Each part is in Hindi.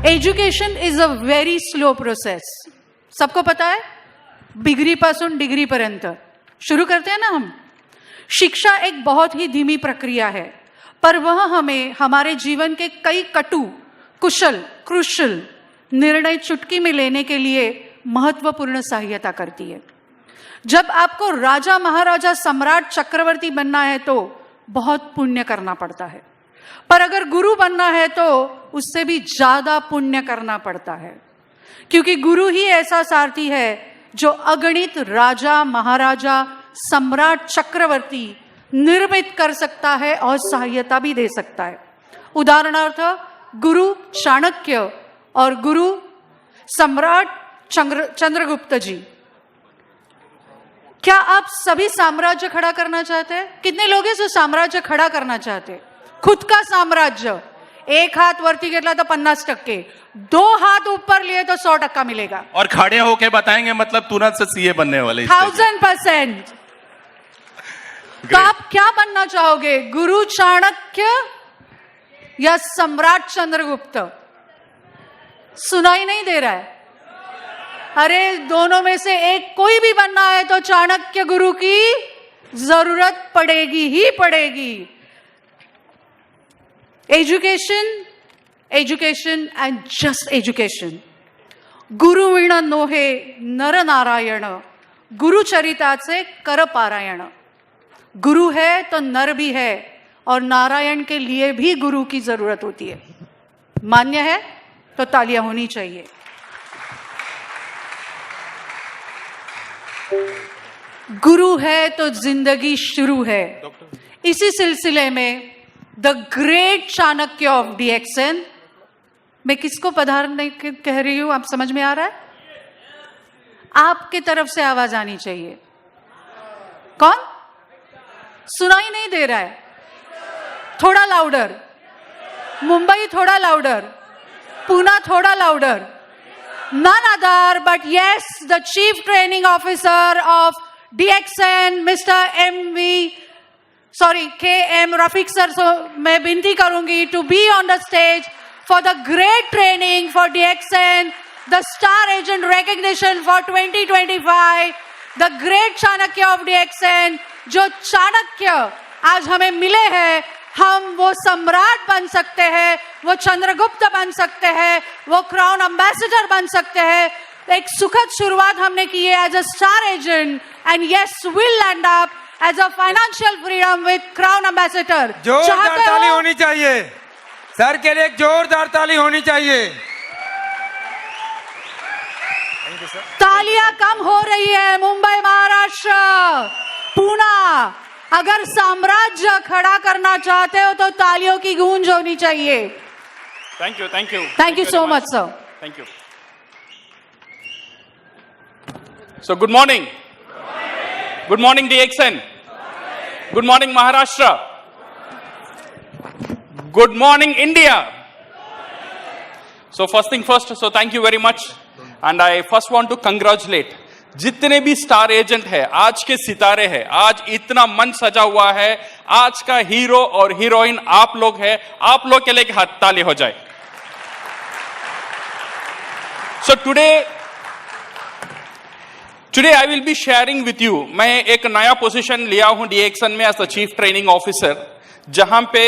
Education is a very slow process. सबको पता है, डिग्री पासून डिग्री पर्यंत. शुरू करते हैं ना हम. शिक्षा एक बहुत ही धीमी प्रक्रिया है, पर वह हमें हमारे जीवन के कई कटु, कुशल, क्रुशल निर्णय चुटकी में लेने के लिए महत्वपूर्ण सहायता करती है. जब आपको राजा, महाराजा, सम्राट, चक्रवर्ती बनना है तो बहुत पुण्य करना पड़ता है, पर अगर गुरु बनना है तो उससे भी ज्यादा पुण्य करना पड़ता है, क्योंकि गुरु ही ऐसा सारथी है जो अगणित राजा, महाराजा, सम्राट, चक्रवर्ती निर्मित कर सकता है और सहायता भी दे सकता है. उदाहरणार्थ गुरु चाणक्य और गुरु सम्राट चंद्रगुप्त जी. क्या आप सभी साम्राज्य खड़ा करना चाहते हैं? कितने लोग हैं जो साम्राज्य खड़ा करना चाहते हैं? खुद का साम्राज्य. एक हात वरती घेतला तो 50%, 2 हाथ ऊपर लिए तो 100% मिलेगा. और खड़े होके बताएंगे मतलब तुरंत से सीए बनने वाले. 1000%. तो आप क्या बनना चाहोगे, गुरु चाणक्य या सम्राट चंद्रगुप्त? सुनाई नहीं दे रहा है. अरे दोनों में से एक कोई भी बनना है तो चाणक्य गुरु की जरूरत पड़ेगी ही पड़ेगी. Education and just education. गुरुविण नोहे नर नारायण, गुरुचरिताचे कर पारायण. गुरु है तो नर भी है, और नारायण के लिए भी गुरु की जरूरत होती है. मान्य है तो तालियां होनी चाहिए. गुरु है तो जिंदगी शुरू है. इसी सिलसिले में the great Chanakya of DXN. मैं किसको पधारने कह रही हूं, आप समझ में आ रहा है? आपके तरफ से आवाज आनी चाहिए. कौन? सुनाई नहीं दे रहा है. थोड़ा लाउडर. मुंबई थोड़ा लाउडर. पूना थोड़ा louder. None other but yes, the Chief Training Officer of DXN, Mr. KM Rafiq sir. So मैं विनती करूंगी to be on the stage for the great training for DXN, the Star Agent Recognition for 2025, the great Chanakya of DXN. जो चाणक्य आज हमें मिले हैं, हम वो सम्राट बन सकते हैं, वो चंद्रगुप्त बन सकते हैं, वो क्राउन एम्बेसडर बन सकते हैं. एक सुखद शुरुआत हमने की है as a star agent, and yes will land up as a financial freedom with crown ambassador. जोरदार ताली होनी चाहिए सर के लिए. एक जोरदार ताली होनी चाहिए. तालियां कम हो रही है. मुंबई, महाराष्ट्र, पूना, अगर साम्राज्य खड़ा करना चाहते हो तो तालियों की गूंज होनी चाहिए. Thank you so much sir. Thank you. So good morning. Good morning DXN. Good morning Maharashtra. Good morning India. So first thing first, so thank you very much, and I first want to congratulate जितने भी स्टार एजेंट है, आज के सितारे हैं. आज इतना मंच सजा हुआ है. आज का हीरो और हीरोइन आप लोग हैं. आप लोग के लिए हाथ ताली हो जाए. So today I will be sharing with you. मैं एक नया पोजीशन लिया हूं डीएक्सएन में as the chief training officer, जहां पे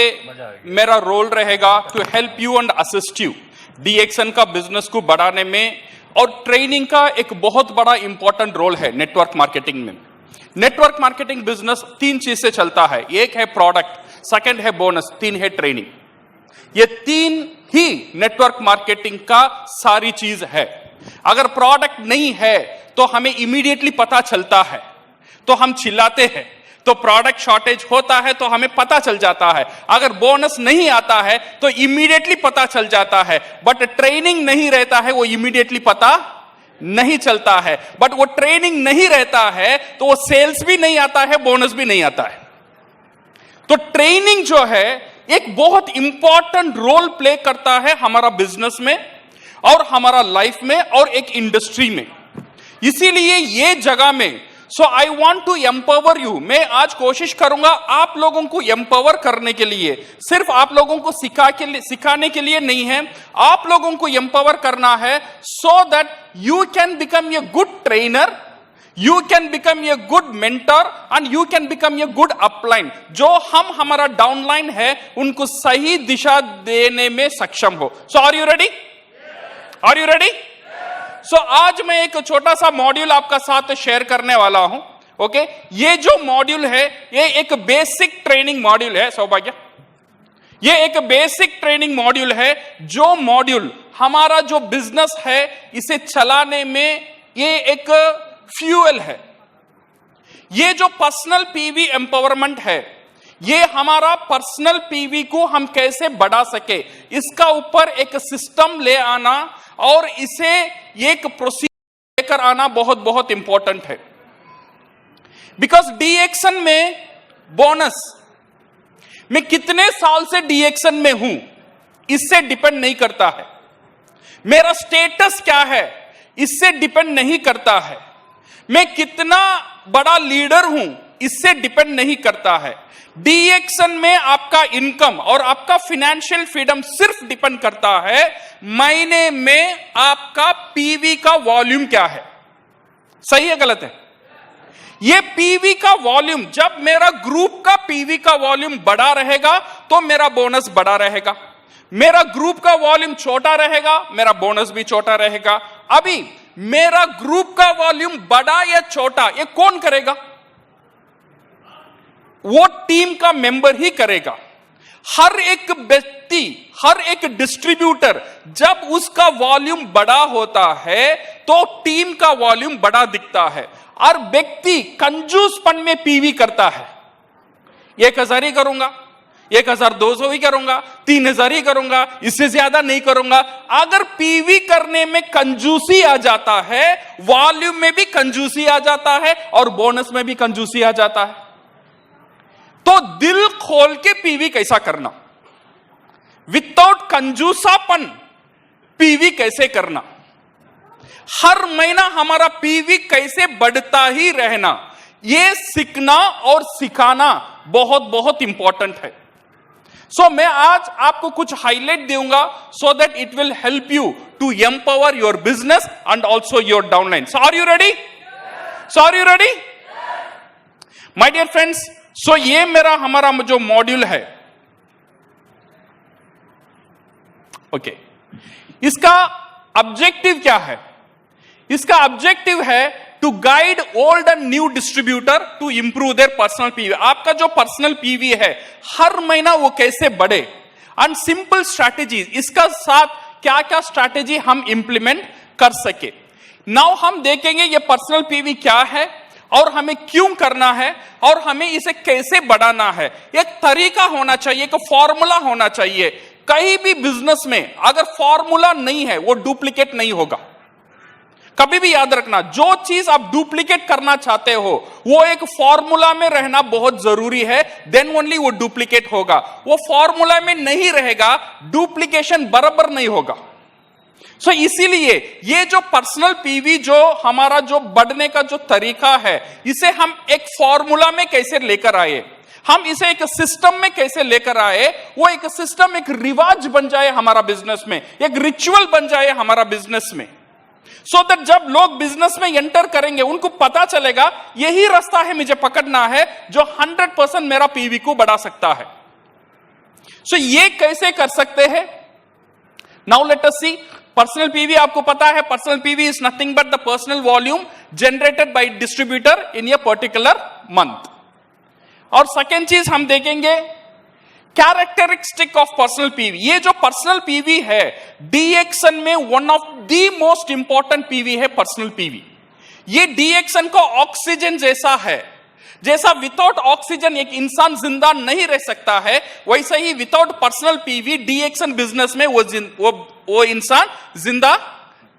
मेरा रोल रहेगा to help you and assist you DXN का बिजनेस को बढ़ाने में. और ट्रेनिंग का एक बहुत बड़ा इंपॉर्टेंट रोल है नेटवर्क मार्केटिंग में. नेटवर्क मार्केटिंग बिजनेस 3 चीज से चलता है. एक है प्रोडक्ट, सेकंड है बोनस, 3 है ट्रेनिंग. ये 3 ही नेटवर्क मार्केटिंग का सारी चीज है. अगर प्रोडक्ट नहीं है तो हमें इमीडिएटली पता चलता है, तो हम चिल्लाते हैं. तो प्रोडक्ट शॉर्टेज होता है तो हमें पता चल जाता है. अगर बोनस नहीं आता है तो इमीडिएटली पता चल जाता है. बट ट्रेनिंग नहीं रहता है, वो इमीडिएटली पता नहीं चलता है. बट वो ट्रेनिंग नहीं रहता है तो वो सेल्स भी नहीं आता है, बोनस भी नहीं आता है. तो ट्रेनिंग जो है एक बहुत इंपॉर्टेंट रोल प्ले करता है हमारा बिजनेस में और हमारा लाइफ में और एक इंडस्ट्री में. इसीलिए ये जगह में so I want to empower you. मैं आज कोशिश करूंगा आप लोगों को एम्पावर करने के लिए, सिर्फ आप लोगों को सिखाने के लिए नहीं है, आप लोगों को एम्पावर करना है so that you can become a good trainer, you can become a good mentor and you can become a good upline। जो हम हमारा डाउनलाइन है उनको सही दिशा देने में सक्षम हो। So are you ready? Are you ready? So आज मैं एक छोटा सा मॉड्यूल आपका साथ शेयर करने वाला हूं। ओके, ये जो मॉड्यूल है ये एक बेसिक ट्रेनिंग मॉड्यूल है सौभाग्य, ये एक बेसिक ट्रेनिंग मॉड्यूल है। जो मॉड्यूल हमारा जो बिजनेस है इसे चलाने में ये एक फ्यूल है। ये जो पर्सनल पीवी एम्पावरमेंट है, ये हमारा पर्सनल पीवी को हम कैसे बढ़ा सके, इसका ऊपर एक सिस्टम ले आना और इसे एक प्रोसीजर लेकर आना बहुत बहुत इंपॉर्टेंट है। बिकॉज डी एक्शन में बोनस, मैं कितने साल से डी एक्शन में हूं इससे डिपेंड नहीं करता है, मेरा स्टेटस क्या है इससे डिपेंड नहीं करता है, मैं कितना बड़ा लीडर हूं इससे डिपेंड नहीं करता है। डी एक्शन में आपका इनकम और आपका फाइनेंशियल फ्रीडम सिर्फ डिपेंड करता है महीने में आपका पीवी का वॉल्यूम क्या है। सही है गलत है? ये पीवी का वॉल्यूम, जब मेरा ग्रुप का पीवी का वॉल्यूम बड़ा रहेगा तो मेरा बोनस बड़ा रहेगा, मेरा ग्रुप का वॉल्यूम छोटा रहेगा मेरा बोनस भी छोटा रहेगा। अभी मेरा ग्रुप का वॉल्यूम बड़ा या छोटा ये कौन करेगा? वो टीम का मेंबर ही करेगा। हर एक व्यक्ति, हर एक डिस्ट्रीब्यूटर जब उसका वॉल्यूम बड़ा होता है तो टीम का वॉल्यूम बड़ा दिखता है। और व्यक्ति कंजूसपन में पीवी करता है, 1000 ही करूंगा, 1200 ही करूंगा, 3000 ही करूंगा, इससे ज्यादा नहीं करूंगा। अगर पीवी करने में कंजूसी आ जाता है, वॉल्यूम में भी कंजूसी आ जाता है और बोनस में भी कंजूसी आ जाता है। तो दिल खोल के पीवी कैसा करना, विदाउट कंजूसापन पीवी कैसे करना, हर महीना हमारा पीवी कैसे बढ़ता ही रहना, यह सीखना और सिखाना बहुत बहुत इंपॉर्टेंट है। सो मैं आज आपको कुछ हाईलाइट दूंगा so that it will help you to empower your business and also your downline. So are you ready? My dear friends, so ये हमारा जो मॉड्यूल है, ओके, इसका ऑब्जेक्टिव क्या है? इसका ऑब्जेक्टिव है to guide old and new distributor to improve their personal PV. आपका जो पर्सनल पीवी है हर महीना वो कैसे बढ़े, एंड सिंपल स्ट्रैटेजीज, इसका साथ क्या क्या स्ट्रैटेजी हम इंप्लीमेंट कर सके। नाउ हम देखेंगे ये पर्सनल पीवी क्या है और हमें क्यों करना है और हमें इसे कैसे बढ़ाना है। एक तरीका होना चाहिए, एक फॉर्मूला होना चाहिए। कहीं भी बिजनेस में अगर फॉर्मूला नहीं है वो डुप्लीकेट नहीं होगा। कभी भी याद रखना, जो चीज आप डुप्लीकेट करना चाहते हो वो एक फॉर्मूला में रहना बहुत जरूरी है, देन ओनली वो डुप्लीकेट होगा। वो फॉर्मूला में नहीं रहेगा, डुप्लीकेशन बराबर नहीं होगा। सो इसीलिए ये जो पर्सनल पीवी जो हमारा जो बढ़ने का जो तरीका है, इसे हम एक फॉर्मूला में कैसे लेकर आए, हम इसे एक सिस्टम में कैसे लेकर आए, वो एक सिस्टम एक रिवाज बन जाए हमारा बिजनेस में, एक रिचुअल बन जाए हमारा बिजनेस में। सो दैट जब लोग बिजनेस में एंटर करेंगे उनको पता चलेगा यही रास्ता है मुझे पकड़ना है जो 100% मेरा पीवी को बढ़ा सकता है। सो ये कैसे कर सकते हैं? नाउ लेट अस सी। पर्सनल पीवी आपको पता है, personal PV is nothing but the personal volume generated by distributor in a particular month. और सेकेंड चीज हम देखेंगे कैरेक्टरिस्टिक ऑफ पर्सनल पीवी। ये जो पर्सनल पीवी है डी एक्शन में one of the most important PV है पर्सनल पीवी। ये डी एक्शन को ऑक्सीजन जैसा है, जैसा विदाउट ऑक्सीजन एक इंसान जिंदा नहीं रह सकता है, वैसे ही without personal PV DXN business में वो इंसान जिंदा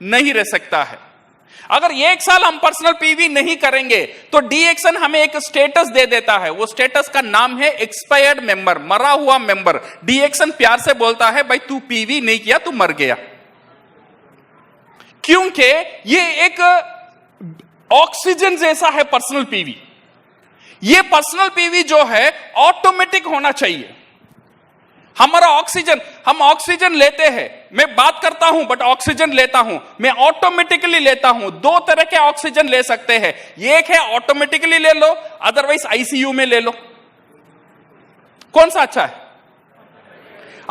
नहीं रह सकता है। अगर 1 साल हम पर्सनल पीवी नहीं करेंगे तो डी एक्शन हमें एक स्टेटस दे देता है, वो स्टेटस का नाम है एक्सपायर्ड मेंबर, मरा हुआ मेंबर। डी एक्शन प्यार से बोलता है भाई तू पीवी नहीं किया तू मर गया, क्योंकि ये एक ऑक्सीजन जैसा है पर्सनल पीवी। ये पर्सनल पीवी जो है ऑटोमेटिक होना चाहिए। हमारा ऑक्सीजन, हम ऑक्सीजन लेते हैं, मैं बात करता हूं बट ऑक्सीजन लेता हूं, मैं ऑटोमेटिकली लेता हूं। दो तरह के ऑक्सीजन ले सकते हैं, एक है ऑटोमेटिकली ले लो, अदरवाइज आईसीयू में ले लो। कौन सा अच्छा है?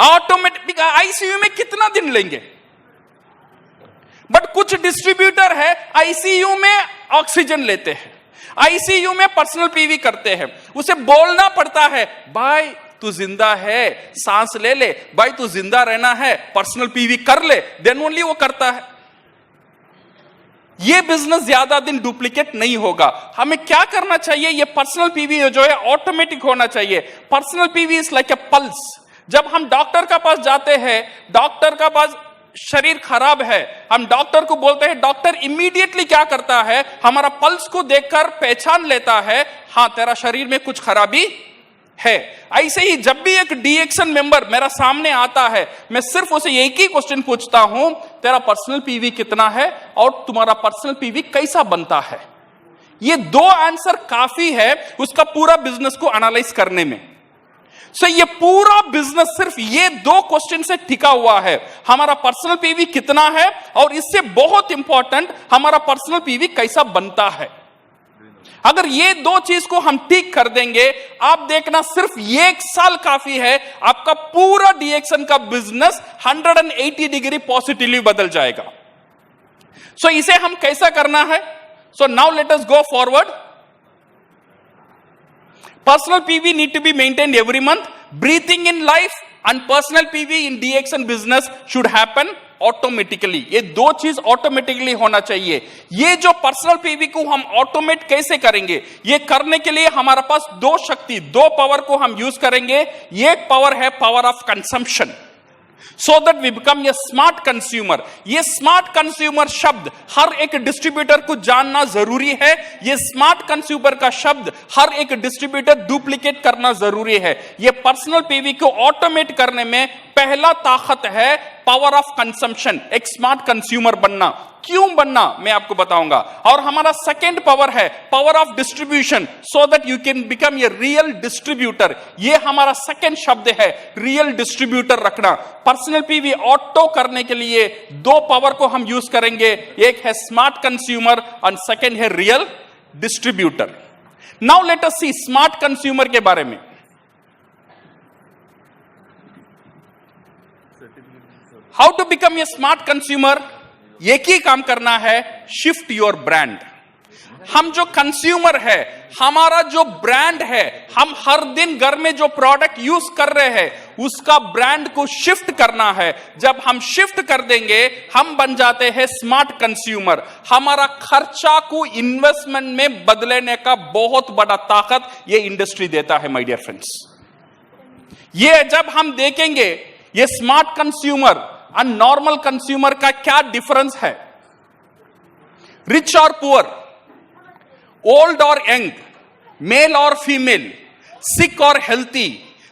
ऑटोमेटिक। आईसीयू में कितना दिन लेंगे? बट कुछ डिस्ट्रीब्यूटर है आईसीयू में ऑक्सीजन लेते हैं, आईसीयू में पर्सनल पीवी करते हैं। उसे बोलना पड़ता है, भाई तू जिंदा है, सांस ले ले, भाई तू जिंदा रहना है, पर्सनल पीवी कर ले, देन ओनली वो करता है। ये बिजनेस ज्यादा दिन डुप्लीकेट नहीं होगा। हमें क्या करना चाहिए? ये पर्सनल पीवी जो है ऑटोमेटिक होना चाहिए। Personal PV is like a pulse. जब हम डॉक्टर का पास जाते हैं, डॉक्टर का पास शरीर खराब है, हम डॉक्टर को बोलते हैं, डॉक्टर इमीडिएटली क्या करता है? हमारा पल्स को देखकर पहचान लेता है, हां तेरा शरीर में कुछ खराबी है। ऐसे ही जब भी एक डीएक्सन मेंबर मेरा सामने आता है, मैं सिर्फ उसे एक ही क्वेश्चन पूछता हूं, तेरा पर्सनल पीवी कितना है और तुम्हारा पर्सनल पीवी कैसा बनता है? ये दो आंसर काफी है उसका पूरा बिजनेस को एनालाइज करने में। सो ये पूरा बिजनेस सिर्फ ये दो क्वेश्चन से टिका हुआ है, हमारा पर्सनल पीवी कितना है और इससे बहुत इंपॉर्टेंट हमारा पर्सनल पीवी कैसा बनता है। अगर ये दो चीज को हम ठीक कर देंगे, आप देखना सिर्फ 1 साल काफी है, आपका पूरा डीएक्सन का बिजनेस 180 डिग्री पॉजिटिवली बदल जाएगा। सो इसे हम कैसा करना है? So now let us go forward. Personal PV need to be maintained every month. Breathing in life and personal PV in DXN business should happen automatically. ये दो चीज ऑटोमेटिकली होना चाहिए। ये जो पर्सनल पीवी को हम ऑटोमेट कैसे करेंगे? ये करने के लिए हमारे पास दो शक्ति, दो पावर को हम यूज करेंगे। एक पावर है power of consumption, so that we become a smart consumer. ये स्मार्ट कंज्यूमर शब्द हर एक डिस्ट्रीब्यूटर को जानना जरूरी है। ये स्मार्ट कंज्यूमर का शब्द हर एक डिस्ट्रीब्यूटर डुप्लीकेट करना जरूरी है। ये पर्सनल पीवी को ऑटोमेट करने में पहला ताकत है पावर ऑफ कंजम्पशन, एक स्मार्ट कंज्यूमर बनना। क्यों बनना मैं आपको बताऊंगा। और हमारा सेकेंड पावर है power of distribution, so that you can become a real distributor. ये हमारा सेकेंड शब्द है, रियल डिस्ट्रीब्यूटर रखना। पर्सनल पीवी ऑटो करने के लिए दो पावर को हम यूज करेंगे, एक है स्मार्ट कंज्यूमर और सेकेंड है real distributor. Now let us see smart consumer के बारे में। How to become a smart consumer? एक ही काम करना है, शिफ्ट योर ब्रांड। हम जो कंज्यूमर है, हमारा जो ब्रांड है, हम हर दिन घर में जो प्रोडक्ट यूज कर रहे हैं उसका ब्रांड को शिफ्ट करना है। जब हम शिफ्ट कर देंगे हम बन जाते हैं स्मार्ट कंज्यूमर। हमारा खर्चा को इन्वेस्टमेंट में बदलने का बहुत बड़ा ताकत ये इंडस्ट्री देता है माय डियर फ्रेंड्स। ये जब हम देखेंगे ये स्मार्ट कंज्यूमर और नॉर्मल कंज्यूमर का क्या डिफरेंस है, रिच और पुअर, ओल्ड और यंग, मेल और फीमेल, सिक और हेल्थी,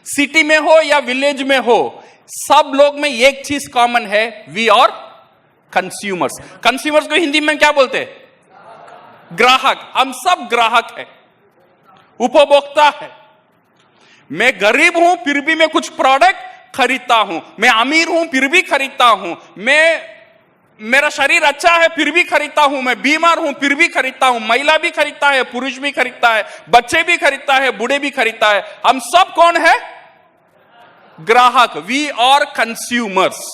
सिटी में हो या विलेज में हो, सब लोग में एक चीज कॉमन है, वी आर कंज्यूमर्स। कंज्यूमर्स को हिंदी में क्या बोलते हैं? ग्राहक। हम सब ग्राहक है, उपभोक्ता है। मैं गरीब हूं फिर भी मैं कुछ प्रोडक्ट खरीदता हूं, मैं अमीर हूं फिर भी खरीदता हूं, मेरा शरीर अच्छा है फिर भी खरीदता हूं, मैं बीमार हूं फिर भी खरीदता हूं। महिला भी खरीदता है, पुरुष भी खरीदता है, बच्चे भी खरीदता है, बूढ़े भी खरीदता है। हम सब कौन है? ग्राहक। We are consumers.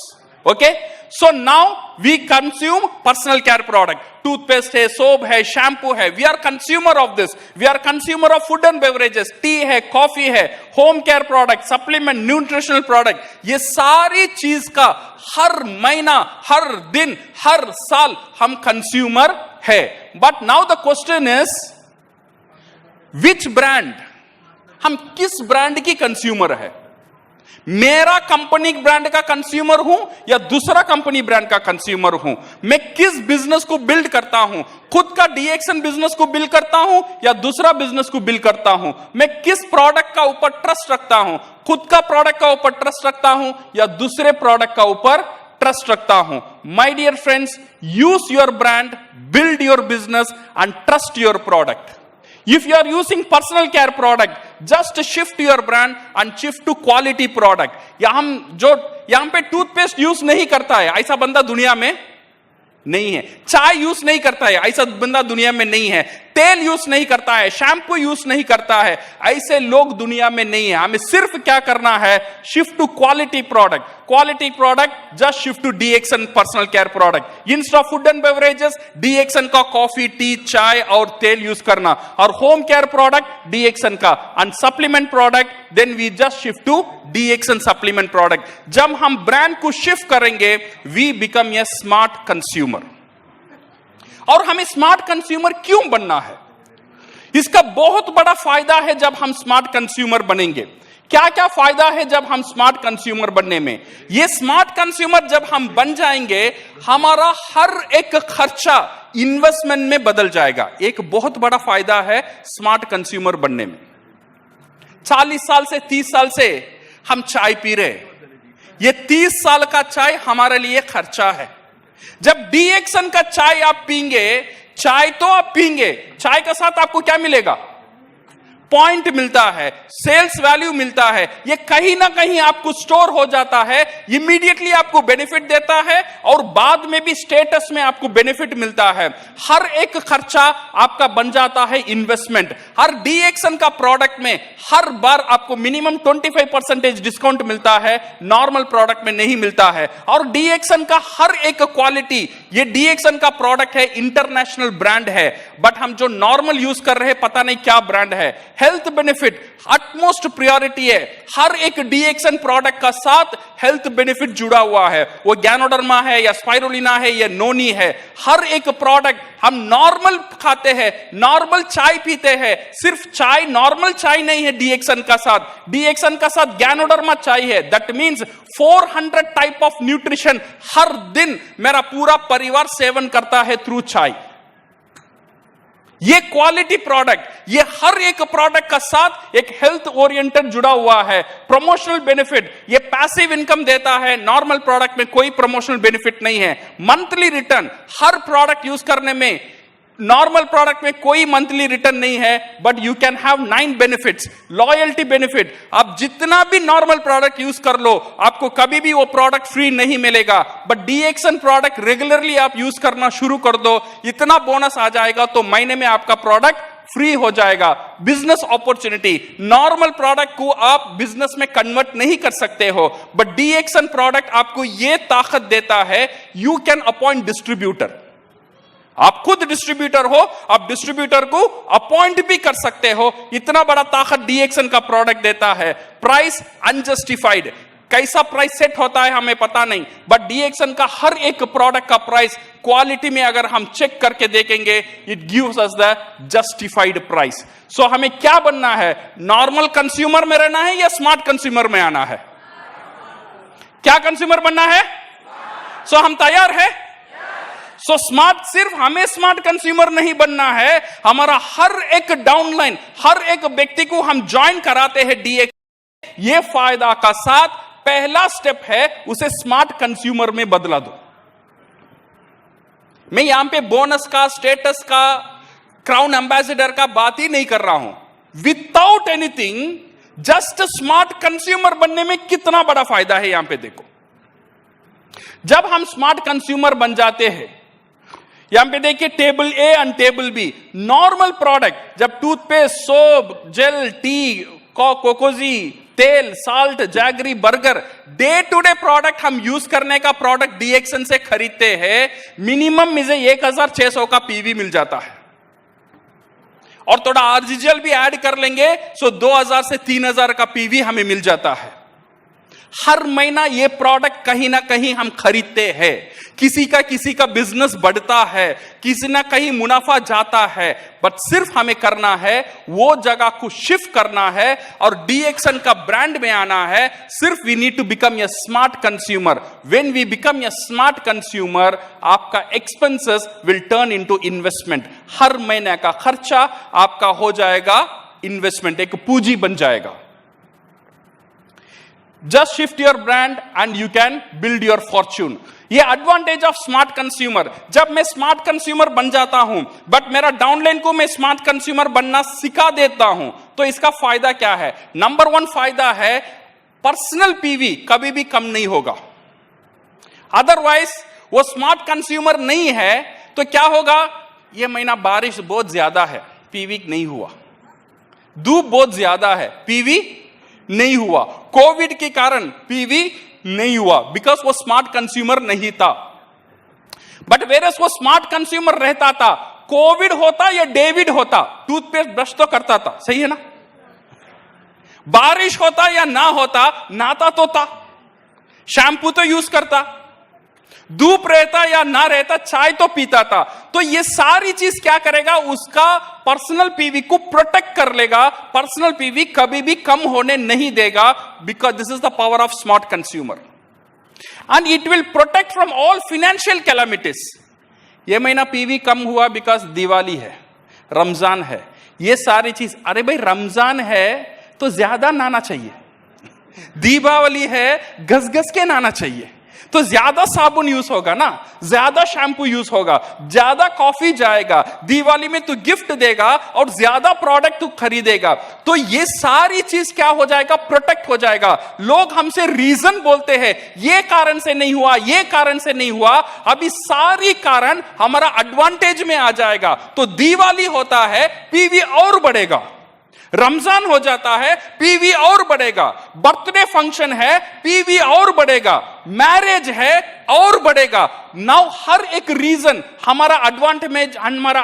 Okay, so now we consume personal care product, toothpaste है, सोप है, शैम्पू है। We are consumer of this. We are consumer of food and beverages, tea है, कॉफी है, home care product, supplement, nutritional product. ये सारी चीज का हर महीना, हर दिन, हर साल हम कंज्यूमर है। But now the question is which brand? हम किस ब्रांड की कंज्यूमर है? मेरा कंपनी ब्रांड का कंज्यूमर हूं या दूसरा कंपनी ब्रांड का कंज्यूमर हूं? मैं किस बिजनेस को बिल्ड करता हूं? खुद का डीएक्सन बिजनेस को बिल्ड करता हूं या दूसरा बिजनेस को बिल्ड करता हूं? मैं किस प्रोडक्ट का ऊपर ट्रस्ट रखता हूं? खुद का प्रोडक्ट का ऊपर ट्रस्ट रखता हूं या दूसरे प्रोडक्ट का ऊपर ट्रस्ट रखता हूं? My dear friends, use your brand, build your business and trust your product. If you are using personal care product, just shift your brand and shift to quality product. यहाँ पे टूथपेस्ट यूज नहीं करता है ऐसा बंदा दुनिया में नहीं है, चाय यूज नहीं करता है ऐसा बंदा दुनिया में नहीं है, तेल यूज नहीं करता है, शैम्पू यूज नहीं करता है, ऐसे लोग दुनिया में नहीं है। हमें सिर्फ क्या करना है, shift to quality product, just shift to DXN personal care product. Instead of food and beverages DXN का कॉफी, टी, चाय और तेल यूज करना, और होम केयर प्रोडक्ट DXN का, and supplement product then we just shift to DXN supplement product. जब हम ब्रांड को शिफ्ट करेंगे we become a smart consumer. और हमें स्मार्ट कंज्यूमर क्यों बनना है, इसका बहुत बड़ा फायदा है जब हम स्मार्ट कंज्यूमर बनेंगे। क्या क्या फायदा है जब हम स्मार्ट कंज्यूमर बनने में? ये स्मार्ट कंज्यूमर जब हम बन जाएंगे हमारा हर एक खर्चा इन्वेस्टमेंट में बदल जाएगा। एक बहुत बड़ा फायदा है स्मार्ट कंज्यूमर बनने में। 40 साल से 30 साल से हम चाय पी रहे, ये 30 साल का चाय हमारे लिए खर्चा है। जब DXN का चाय आप पीएंगे, चाय तो आप पीएंगे, चाय के साथ आपको क्या मिलेगा? पॉइंट मिलता है, सेल्स वैल्यू मिलता है, ये कहीं ना कहीं आपको स्टोर हो जाता है, इमीडिएटली आपको बेनिफिट देता है और बाद में भी स्टेटस में आपको बेनिफिट मिलता है। हर एक खर्चा आपका बन जाता है इन्वेस्टमेंट। हर DXN का प्रोडक्ट में हर बार आपको मिनिमम 25% डिस्काउंट मिलता है, नॉर्मल प्रोडक्ट में नहीं मिलता है। और DXN का हर एक क्वालिटी, ये DXN का प्रोडक्ट है, इंटरनेशनल ब्रांड है, बट हम जो नॉर्मल यूज कर रहे हैं पता नहीं क्या ब्रांड है। हेल्थ बेनिफिट अटमोस्ट प्रायोरिटी है, हर एक DXN प्रोडक्ट का साथ हेल्थ बेनिफिट जुड़ा हुआ है, वो गैनोडर्मा है या स्पाइरुलिना है या नोनी है। हर एक प्रोडक्ट हम नॉर्मल खाते हैं, नॉर्मल चाय पीते हैं, सिर्फ चाय नॉर्मल चाय नहीं है DXN का साथ गैनोडर्मा चाय है। That means 400 type of nutrition हर दिन मेरा पूरा परिवार सेवन करता है थ्रू चाय। ये क्वालिटी प्रोडक्ट, ये हर एक प्रोडक्ट का साथ एक हेल्थ ओरिएंटेड जुड़ा हुआ है। प्रमोशनल बेनिफिट, ये पैसिव इनकम देता है, नॉर्मल प्रोडक्ट में कोई प्रमोशनल बेनिफिट नहीं है। मंथली रिटर्न, हर प्रोडक्ट यूज करने में, नॉर्मल प्रोडक्ट में कोई मंथली रिटर्न नहीं है, but you can have 9 benefits. Loyalty benefit, आप जितना भी नॉर्मल प्रोडक्ट यूज कर लो आपको कभी भी वो प्रोडक्ट फ्री नहीं मिलेगा, बट DXN प्रोडक्ट रेगुलरली आप यूज करना शुरू कर दो, इतना बोनस आ जाएगा तो महीने में आपका प्रोडक्ट फ्री हो जाएगा। बिजनेस अपॉर्चुनिटी, नॉर्मल प्रोडक्ट को आप बिजनेस में कन्वर्ट नहीं कर सकते हो, बट DXN प्रोडक्ट आपको यह ताकत देता है, यू कैन अपॉइंट डिस्ट्रीब्यूटर। आप खुद डिस्ट्रीब्यूटर हो, आप डिस्ट्रीब्यूटर को अपॉइंट भी कर सकते हो, इतना बड़ा ताकत DXN का प्रोडक्ट देता है। प्राइस अनजस्टिफाइड, कैसा प्राइस सेट होता है हमें पता नहीं, बट DXN का हर एक प्रोडक्ट का प्राइस क्वालिटी में अगर हम चेक करके देखेंगे it gives us the justified price. So हमें क्या बनना है, नॉर्मल कंज्यूमर में रहना है या स्मार्ट कंज्यूमर में आना है? क्या कंज्यूमर बनना है? सो हम तैयार है? सो स्मार्ट, सिर्फ हमें स्मार्ट कंज्यूमर नहीं बनना है, हमारा हर एक डाउनलाइन, हर एक व्यक्ति को हम ज्वाइन कराते हैं DXN। ये फायदा का साथ पहला स्टेप है उसे स्मार्ट कंज्यूमर में बदला दो। मैं यहां पे बोनस का, स्टेटस का, क्राउन एम्बेसडर का बात ही नहीं कर रहा हूं। Without anything just smart consumer बनने में कितना बड़ा फायदा है यहां पे देखो। जब हम स्मार्ट कंज्यूमर बन जाते हैं, यहां पे देखिए table A and table B, normal product, जब टूथपेस्ट, सोप, जेल, टी, कोकोजी, तेल, salt, jaggery, burger, day to day product हम यूज करने का प्रोडक्ट DXN से खरीदते हैं, मिनिमम मुझे 1600 का पीवी मिल जाता है, और थोड़ा RGGL भी ऐड कर लेंगे सो 2000 से 3000 का पीवी हमें मिल जाता है। हर महीना ये प्रोडक्ट कहीं ना कहीं हम खरीदते हैं, किसी का बिजनेस बढ़ता है, किसी ना कहीं मुनाफा जाता है, बट सिर्फ हमें करना है वो जगह को शिफ्ट करना है और DXN का ब्रांड में आना है। सिर्फ we need to become a smart consumer. When we become a smart consumer, आपका expenses will turn into investment. हर महीने का खर्चा आपका हो जाएगा इन्वेस्टमेंट, एक पूंजी बन जाएगा। Just shift your brand and you can build your fortune. ये एडवांटेज ऑफ स्मार्ट कंज्यूमर। जब मैं स्मार्ट कंज्यूमर बन जाता हूं, बट मेरा डाउनलाइन को मैं स्मार्ट कंज्यूमर बनना सिखा देता हूं, तो इसका फायदा क्या है? नंबर 1 फायदा है, पर्सनल पीवी कभी भी कम नहीं होगा। अदरवाइज वो स्मार्ट कंज्यूमर नहीं है तो क्या होगा? ये महीना बारिश बहुत ज्यादा है, पीवी नहीं हुआ। धूप बहुत ज्यादा है, पीवी नहीं हुआ। कोविड के कारण पीवी नहीं हुआ, बिकॉज वो स्मार्ट कंज्यूमर नहीं था। बट वेरस वो स्मार्ट कंज्यूमर रहता था, कोविड होता या डेविड होता, टूथपेस्ट ब्रश तो करता था, सही है ना? बारिश होता या ना होता, नहाता तो था, शैम्पू तो यूज करता, धूप रहता या ना रहता, चाय तो पीता था। तो ये सारी चीज क्या करेगा? उसका पर्सनल पीवी को प्रोटेक्ट कर लेगा। पर्सनल पीवी कभी भी कम होने नहीं देगा, because this is the power of smart consumer. And it will protect from all financial calamities. ये महीना पीवी कम हुआ बिकॉज दिवाली है, रमजान है, ये सारी चीज। अरे भाई रमजान है तो ज्यादा नहाना चाहिए, दीपावली है घस घस के नहाना चाहिए, तो ज्यादा साबुन यूज होगा ना, ज्यादा शैम्पू यूज होगा, ज्यादा कॉफी जाएगा, दिवाली में तू गिफ्ट देगा और ज्यादा प्रोडक्ट तू खरीदेगा। तो ये सारी चीज क्या हो जाएगा? प्रोटेक्ट हो जाएगा। लोग हमसे रीजन बोलते हैं, ये कारण से नहीं हुआ, ये कारण से नहीं हुआ। अभी सारी कारण हमारा एडवांटेज में आ जाएगा। तो दिवाली होता है, पीवी और बढ़ेगा। रमजान हो जाता है, पीवी और बढ़ेगा। बर्थडे फंक्शन है, पीवी और बढ़ेगा। मैरिज है और बढ़ेगा। नाउ हर एक रीजन हमारा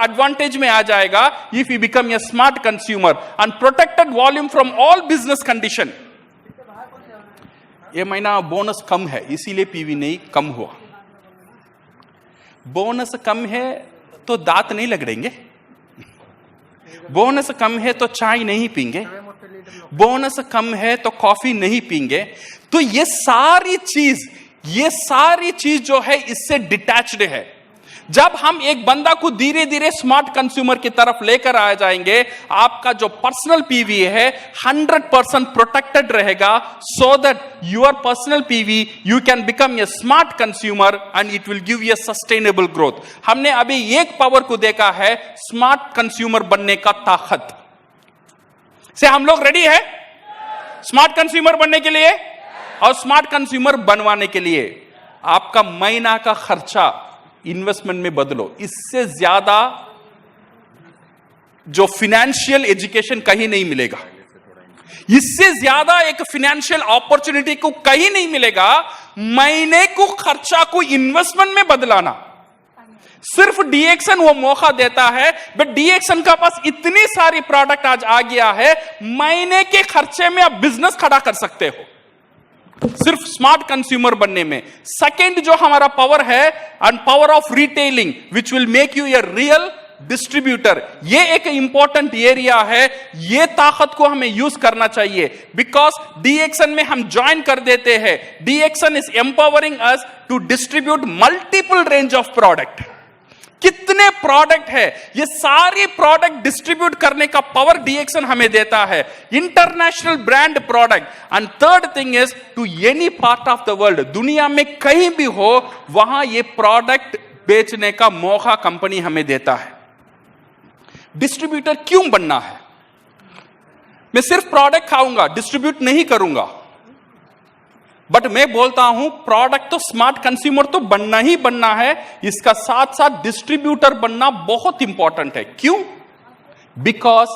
एडवांटेज में आ जाएगा if you become a smart consumer and protected volume from all business condition. ये महीना बोनस कम है, इसीलिए पीवी नहीं कम हुआ। बोनस कम है तो दांत नहीं लगड़ेंगे, बोनस कम है तो चाय नहीं पीएंगे, बोनस कम है तो कॉफी नहीं पीएंगे। तो ये सारी चीज जो है इससे डिटैच्ड है। जब हम एक बंदा को धीरे धीरे स्मार्ट कंज्यूमर की तरफ लेकर आ जाएंगे, आपका जो पर्सनल पीवी है 100% प्रोटेक्टेड रहेगा, so that your personal PV you can become a smart consumer and it will give you sustainable growth. हमने अभी एक पावर को देखा है, स्मार्ट कंज्यूमर बनने का ताकत से। हम लोग रेडी है स्मार्ट कंज्यूमर बनने के लिए? और स्मार्ट कंज्यूमर बनवाने के लिए आपका महीना का खर्चा इन्वेस्टमेंट में बदलो। इससे ज्यादा जो फाइनेंशियल एजुकेशन कहीं नहीं मिलेगा, इससे ज्यादा एक फाइनेंशियल अपॉर्चुनिटी को कहीं नहीं मिलेगा। महीने को खर्चा को इन्वेस्टमेंट में बदलाना सिर्फ डीएक्सन वो मौका देता है। बट डीएक्सन का पास इतनी सारी प्रोडक्ट आज आ गया है, महीने के खर्चे में आप बिजनेस खड़ा कर सकते हो सिर्फ स्मार्ट कंज्यूमर बनने में। सेकंड जो हमारा पावर है, and power of retailing which will make you a real distributor. ये एक इंपॉर्टेंट एरिया है, ये ताकत को हमें यूज करना चाहिए। बिकॉज डीएक्सन में हम ज्वाइन कर देते हैं, DXN is empowering us to distribute multiple range of product. कितने प्रोडक्ट है, ये सारी प्रोडक्ट डिस्ट्रीब्यूट करने का पावर डीएक्सन हमें देता है। International brand product. And third thing is to any part of the world, दुनिया में कहीं भी हो वहां ये प्रोडक्ट बेचने का मौका कंपनी हमें देता है। डिस्ट्रीब्यूटर क्यों बनना है? मैं सिर्फ प्रोडक्ट खाऊंगा, डिस्ट्रीब्यूट नहीं करूंगा। बट मैं बोलता हूं प्रोडक्ट तो स्मार्ट कंज्यूमर तो बनना ही बनना है, इसका साथ साथ डिस्ट्रीब्यूटर बनना बहुत इंपॉर्टेंट है। क्यों? बिकॉज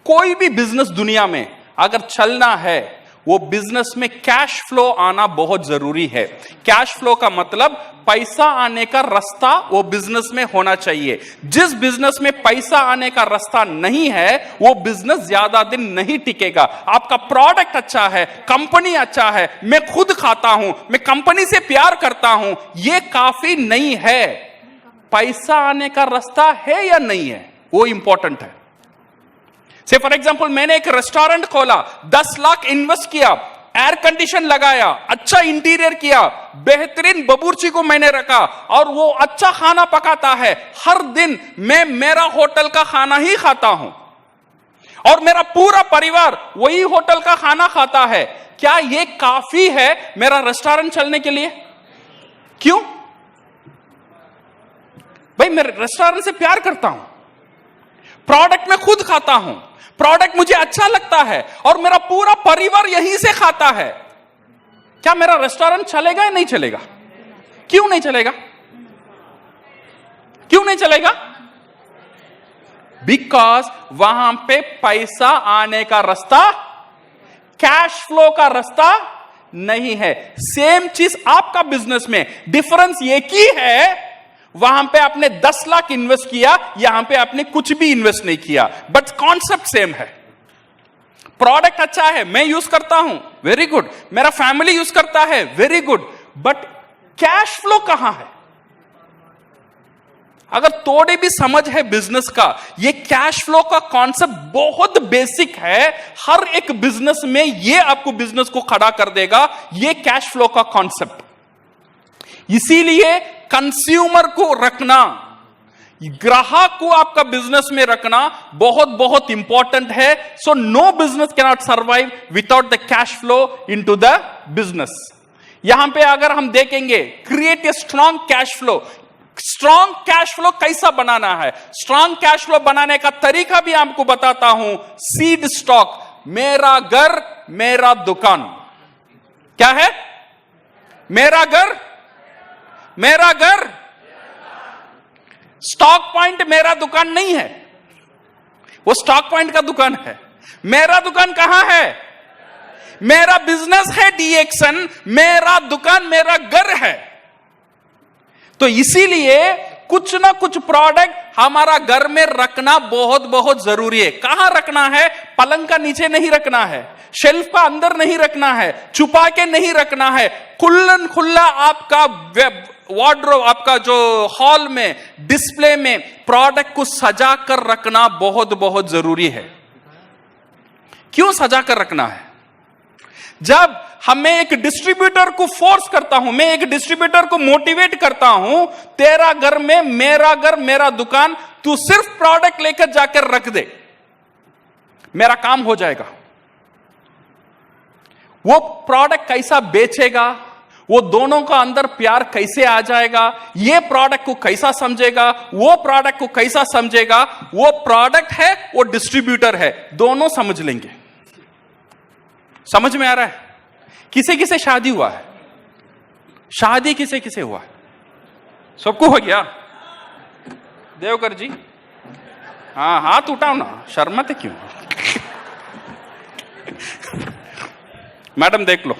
कोई भी बिजनेस दुनिया में अगर चलना है, वो बिजनेस में कैश फ्लो आना बहुत जरूरी है। कैश फ्लो का मतलब पैसा आने का रास्ता वो बिजनेस में होना चाहिए। जिस बिजनेस में पैसा आने का रास्ता नहीं है, वो बिजनेस ज्यादा दिन नहीं टिकेगा। आपका प्रोडक्ट अच्छा है, कंपनी अच्छा है, मैं खुद खाता हूं, मैं कंपनी से प्यार करता हूं, ये काफी नहीं है। पैसा आने का रास्ता है या नहीं है, वो इंपॉर्टेंट है। से फॉर एग्जाम्पल मैंने एक रेस्टोरेंट खोला, 10 लाख इन्वेस्ट किया, एयर कंडीशन लगाया, अच्छा इंटीरियर किया, बेहतरीन बबूर्ची को मैंने रखा और वो अच्छा खाना पकाता है। हर दिन मैं मेरा होटल का खाना ही खाता हूं और मेरा पूरा परिवार वही होटल का खाना खाता है। क्या ये काफी है मेरा रेस्टोरेंट चलने के लिए? क्यों? भाई मैं रेस्टोरेंट से प्यार करता हूं, प्रोडक्ट में खुद खाता हूं, प्रोडक्ट मुझे अच्छा लगता है और मेरा पूरा परिवार यहीं से खाता है, क्या मेरा रेस्टोरेंट चलेगा या नहीं चलेगा? क्यों नहीं चलेगा? क्यों नहीं चलेगा? बिकॉज वहां पे पैसा आने का रास्ता, कैश फ्लो का रास्ता नहीं है। सेम चीज आपका बिजनेस में, डिफरेंस ये की है वहां पे आपने 10 लाख इन्वेस्ट किया, यहां पे आपने कुछ भी इन्वेस्ट नहीं किया, बट कॉन्सेप्ट सेम है। प्रोडक्ट अच्छा है, मैं यूज करता हूं, वेरी गुड, मेरा फैमिली यूज करता है, very good, but cash flow कहां है? अगर थोड़ी भी समझ है बिजनेस का, ये कैश फ्लो का कॉन्सेप्ट बहुत बेसिक है। हर एक बिजनेस में ये आपको बिजनेस को खड़ा कर देगा, ये कैश फ्लो का कॉन्सेप्ट। इसीलिए कंज्यूमर को रखना, ग्राहक को आपका बिजनेस में रखना बहुत बहुत इंपॉर्टेंट है। So no business can not survive without the cash flow into the business. यहां पे अगर हम देखेंगे, create a strong cash flow. Strong cash flow कैसा बनाना है? स्ट्रॉन्ग कैश फ्लो बनाने का तरीका भी आपको बताता हूं। सीड स्टॉक, मेरा घर मेरा दुकान। क्या है? मेरा घर मेरा घर। स्टॉक पॉइंट मेरा दुकान नहीं है, वो स्टॉक पॉइंट का दुकान है। मेरा दुकान कहां है? मेरा बिजनेस है डीएक्सन, मेरा दुकान मेरा घर है। तो इसीलिए कुछ ना कुछ प्रोडक्ट हमारा घर में रखना बहुत बहुत जरूरी है। कहां रखना है? पलंग का नीचे नहीं रखना है, शेल्फ का अंदर नहीं रखना है, छुपा के नहीं रखना है। खुल्लन खुल्ला आपका वार्डरोब, आपका जो हॉल में, डिस्प्ले में प्रोडक्ट को सजा कर रखना बहुत बहुत जरूरी है। क्यों सजा कर रखना है? जब हमें एक डिस्ट्रीब्यूटर को फोर्स करता हूं, मैं एक डिस्ट्रीब्यूटर को मोटिवेट करता हूं, तेरा घर में मेरा घर मेरा दुकान, तू सिर्फ प्रोडक्ट लेकर जाकर रख दे, मेरा काम हो जाएगा। वो प्रोडक्ट कैसा बेचेगा, वो दोनों का अंदर प्यार कैसे आ जाएगा, ये प्रोडक्ट को कैसा समझेगा, वो प्रोडक्ट को कैसा समझेगा, वो प्रोडक्ट है वो डिस्ट्रीब्यूटर है, दोनों समझ लेंगे। समझ में आ रहा है? किसे किसे शादी हुआ है? शादी किसे किसे हुआ है? सबको हो गया? देवकर जी, हाँ हाथ उठाओ ना, शर्माते क्यों? मैडम देख लो।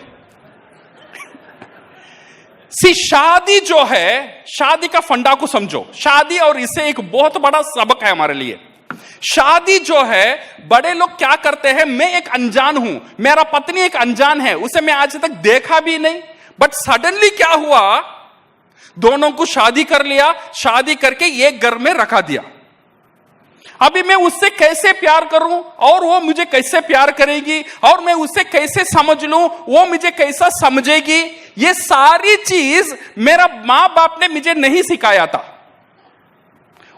शादी जो है, शादी का फंडा को समझो। शादी, और इससे एक बहुत बड़ा सबक है हमारे लिए। शादी जो है, बड़े लोग क्या करते हैं, मैं एक अनजान हूं, मेरा पत्नी एक अनजान है, उसे मैं आज तक देखा भी नहीं, बट सडनली क्या हुआ, दोनों को शादी कर लिया, शादी करके एक घर में रखा दिया। अभी मैं उससे कैसे प्यार करूं और वो मुझे कैसे प्यार करेगी, और मैं उससे कैसे समझ लूं, वो मुझे कैसा समझेगी, ये सारी चीज मेरा मां बाप ने मुझे नहीं सिखाया था।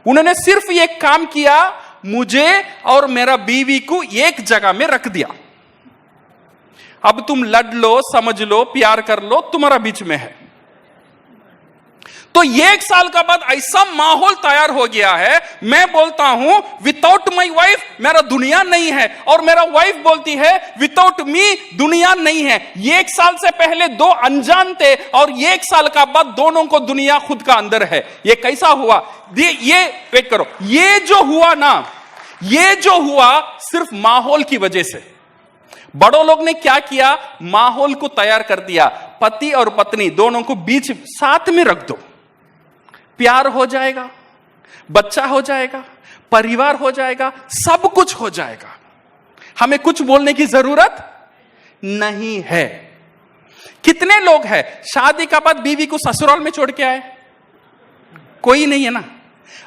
उन्होंने सिर्फ ये काम किया, मुझे और मेरा बीवी को एक जगह में रख दिया। अब तुम लड़ लो, समझ लो, प्यार कर लो, तुम्हारा बीच में है। तो 1 साल का बाद ऐसा माहौल तैयार हो गया है, मैं बोलता हूं विदाउट माई वाइफ मेरा दुनिया नहीं है, और मेरा वाइफ बोलती है विदाउट मी दुनिया नहीं है। 1 साल से पहले 2 अनजान थे, और 1 साल का बाद दोनों को दुनिया खुद का अंदर है। ये कैसा हुआ? ये वेट करो, ये जो हुआ ना, ये जो हुआ सिर्फ माहौल की वजह से। बड़ों लोग ने क्या किया, माहौल को तैयार कर दिया। पति और पत्नी दोनों को बीच साथ में रख दो, प्यार हो जाएगा, बच्चा हो जाएगा, परिवार हो जाएगा, सब कुछ हो जाएगा, हमें कुछ बोलने की जरूरत नहीं है। कितने लोग हैं शादी का बाद बीवी को ससुराल में छोड़ के आए? कोई नहीं है ना।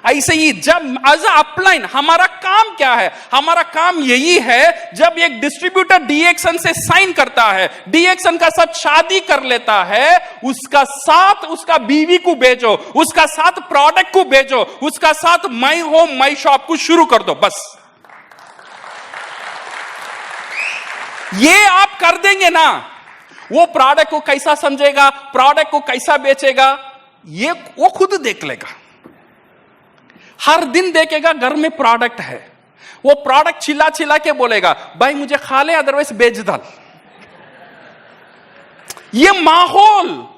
ऐसे ही जब एज अपलाइन हमारा काम क्या है, हमारा काम यही है, जब एक डिस्ट्रीब्यूटर डीएक्सन से साइन करता है, डीएक्सन का साथ शादी कर लेता है, उसका साथ उसका बीवी को भेजो, उसका साथ प्रोडक्ट को भेजो, उसका साथ माई होम माई शॉप को शुरू कर दो, बस। ये आप कर देंगे ना, वो प्रोडक्ट को कैसा समझेगा, प्रोडक्ट को कैसा बेचेगा, ये वो खुद देख लेगा। हर दिन देखेगा घर में प्रोडक्ट है, वो प्रोडक्ट चिल्ला चिल्ला के बोलेगा भाई मुझे खा ले अदरवाइज बेच डाल। ये माहौल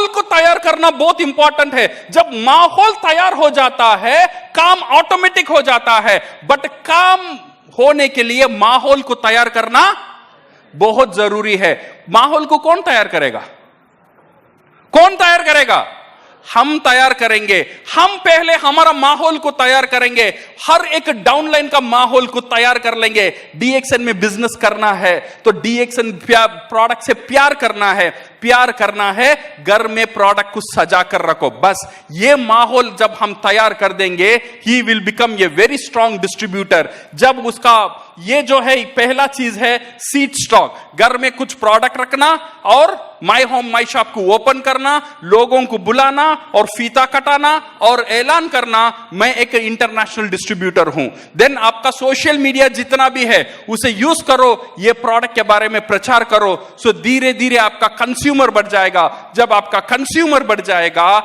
को तैयार करना बहुत इंपॉर्टेंट है। जब माहौल तैयार हो जाता है काम ऑटोमेटिक हो जाता है, बट काम होने के लिए माहौल को तैयार करना बहुत जरूरी है। माहौल को कौन तैयार करेगा? कौन तैयार करेगा? हम तैयार करेंगे। हम पहले हमारा माहौल को तैयार करेंगे, हर एक डाउनलाइन का माहौल को तैयार कर लेंगे। डीएक्सन में बिजनेस करना है तो डीएक्सन प्रोडक्ट से प्यार करना है, घर में प्रोडक्ट को सजा कर रखो। बस ये माहौल जब हम तैयार कर देंगे, he will become a very strong distributor. जब उसका ये जो है पहला चीज है सीड स्टॉक, घर में कुछ प्रोडक्ट रखना और माई होम माई शॉप को ओपन करना, लोगों को बुलाना और फीता कटाना और ऐलान करना मैं एक इंटरनेशनल डिस्ट्रीब्यूटर हूं। देन आपका सोशल मीडिया जितना भी है उसे यूज करो, ये प्रोडक्ट के बारे में प्रचार करो। सो धीरे धीरे आपका कंज्यूमर बढ़ जाएगा। जब आपका कंज्यूमर बढ़ जाएगा,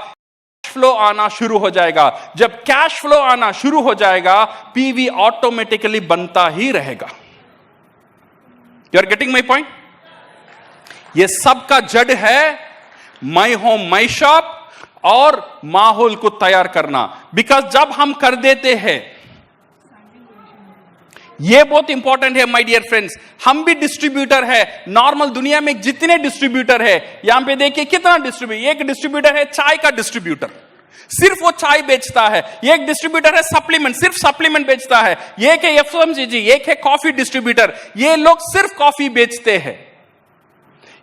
फ्लो आना शुरू हो जाएगा। जब कैश फ्लो आना शुरू हो जाएगा, पीवी ऑटोमेटिकली बनता ही रहेगा। You are getting my point? ये सब का जड़ है माई होम माई शॉप और माहौल को तैयार करना। बिकॉज जब हम कर देते हैं, ये बहुत इंपॉर्टेंट है माय डियर फ्रेंड्स। हम भी डिस्ट्रीब्यूटर है। नॉर्मल दुनिया में जितने डिस्ट्रीब्यूटर है, यहां पे देखिए कितना डिस्ट्रीब्यूटर। एक डिस्ट्रीब्यूटर है चाय का डिस्ट्रीब्यूटर, सिर्फ वो चाय बेचता है। एक डिस्ट्रीब्यूटर है सप्लीमेंट, सिर्फ सप्लीमेंट बेचता है। एक है एफएमसीजी, एक है कॉफी डिस्ट्रीब्यूटर, ये लोग सिर्फ कॉफी बेचते हैं।